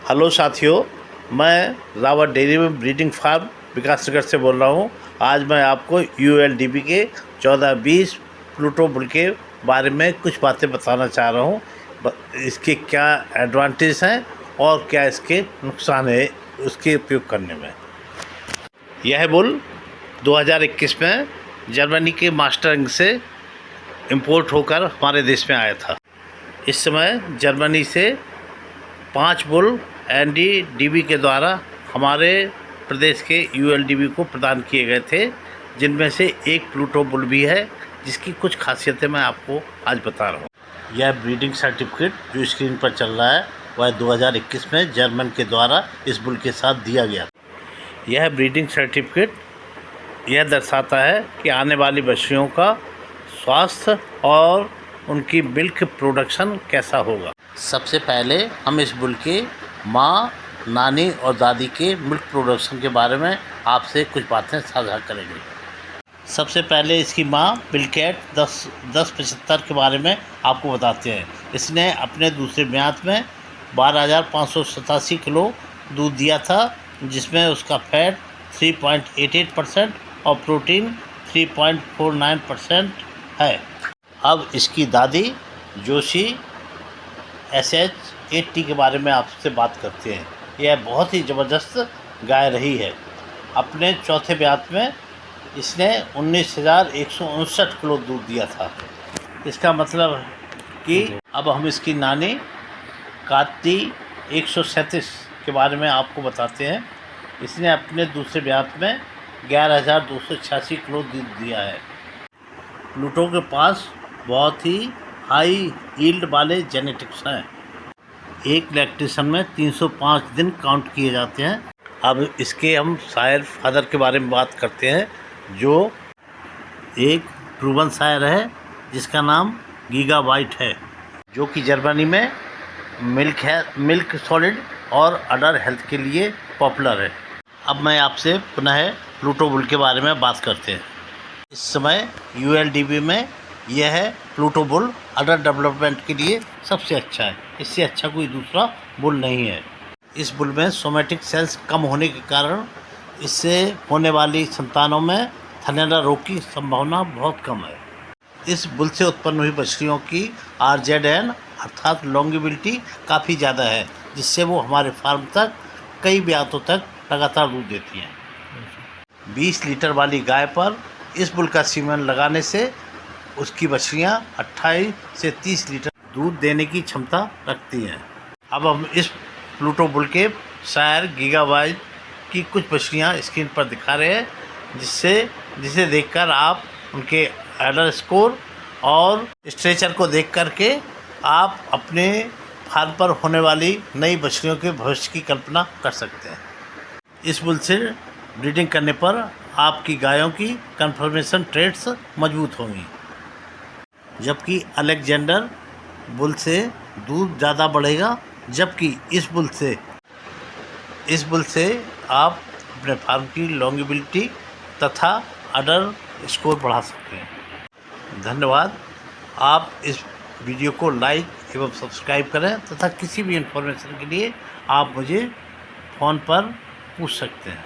Hello साथियों, मैं Rawat dairy में ब्रीडिंग फार्म विकास नगर से बोल रहा हूँ। आज मैं आपको ULDB के 14-20 प्लूटो बुल के बारे में कुछ बातें बताना चाह रहा हूँ। इसके क्या एडवांटेज हैं और क्या इसके नुकसान है उसके उपयोग करने में। यह बुल 2021 में जर्मनी के मास्टरिंग से इंपोर्ट होकर हमारे देश में आया था। इस समय जर्मनी से 5 बुल NDDB के द्वारा हमारे प्रदेश के ULDB को प्रदान किए गए थे, जिनमें से एक प्लूटो बुल भी है, जिसकी कुछ खासियतें मैं आपको आज बता रहा हूँ। यह ब्रीडिंग सर्टिफिकेट जो स्क्रीन पर चल रहा है वह 2021 में जर्मन के द्वारा इस बुल के साथ दिया गया। यह ब्रीडिंग सर्टिफिकेट यह दर्शाता है कि आने वाली बछड़ियों का स्वास्थ्य और उनकी मिल्क प्रोडक्शन कैसा होगा। सबसे पहले हम इस बुल के माँ, नानी और दादी के मिल्क प्रोडक्शन के बारे में आपसे कुछ बातें साझा करेंगे। सबसे पहले इसकी माँ मिल्कैट 1075 के बारे में आपको बताते हैं। इसने अपने दूसरे ब्यात में 12,587 किलो दूध दिया था, जिसमें उसका फैट 3.88% और प्रोटीन 3.49% है। अब इसकी दादी जोशी SH8T के बारे में आपसे बात करते हैं। यह बहुत ही ज़बरदस्त गाय रही है। अपने चौथे ब्यात में इसने 19,159 किलो दूध दिया था। इसका मतलब है कि अब हम इसकी नानी काती 137 के बारे में आपको बताते हैं। इसने अपने दूसरे ब्यात में 11,286 किलो दूध दिया है। प्लूटो के पास बहुत ही हाई यील्ड वाले जेनेटिक्स हैं। एक लैक्टेशन में 305 दिन काउंट किए जाते हैं। अब इसके हम सायर फादर के बारे में बात करते हैं, जो एक प्रूवन सायर है जिसका नाम गीगा वाइट है, जो कि जर्मनी में मिल्क सॉलिड और अडर हेल्थ के लिए पॉपुलर है। अब मैं आपसे पुनः प्लूटो बुल के बारे में बात करते हैं। इस समय ULDB में यह है प्लूटो बुल अडर डेवलपमेंट के लिए सबसे अच्छा है। इससे अच्छा कोई दूसरा बुल नहीं है। इस बुल में सोमेटिक सेल्स कम होने के कारण इससे होने वाली संतानों में थनैला रोग की संभावना बहुत कम है। इस बुल से उत्पन्न हुई बछड़ियों की RZN अर्थात लॉन्गेविलिटी काफ़ी ज़्यादा है, जिससे वो हमारे फार्म तक कई ब्यातों तक लगातार दूध देती हैं। 20 लीटर वाली गाय पर इस बुल का सीमेन लगाने से उसकी बछड़ियाँ 28 से 30 लीटर दूध देने की क्षमता रखती हैं। अब हम इस प्लूटो बुल के सायर गीगावाइट की कुछ बछड़ियाँ स्क्रीन पर दिखा रहे हैं, जिसे देखकर आप उनके एडर स्कोर और स्ट्रेचर को देख करके आप अपने फार्म पर होने वाली नई बछड़ियों के भविष्य की कल्पना कर सकते हैं। इस बुल से ब्रीडिंग करने पर आपकी गायों की कन्फर्मेशन ट्रेड्स मजबूत होंगी, जबकि अलेक्जेंडर बुल से दूध ज़्यादा बढ़ेगा। जबकि इस बुल से आप अपने फार्म की लॉन्गेविलिटी तथा अडर स्कोर बढ़ा सकते हैं। धन्यवाद। आप इस वीडियो को लाइक एवं सब्सक्राइब करें तथा किसी भी इन्फॉर्मेशन के लिए आप मुझे फ़ोन पर पूछ सकते हैं।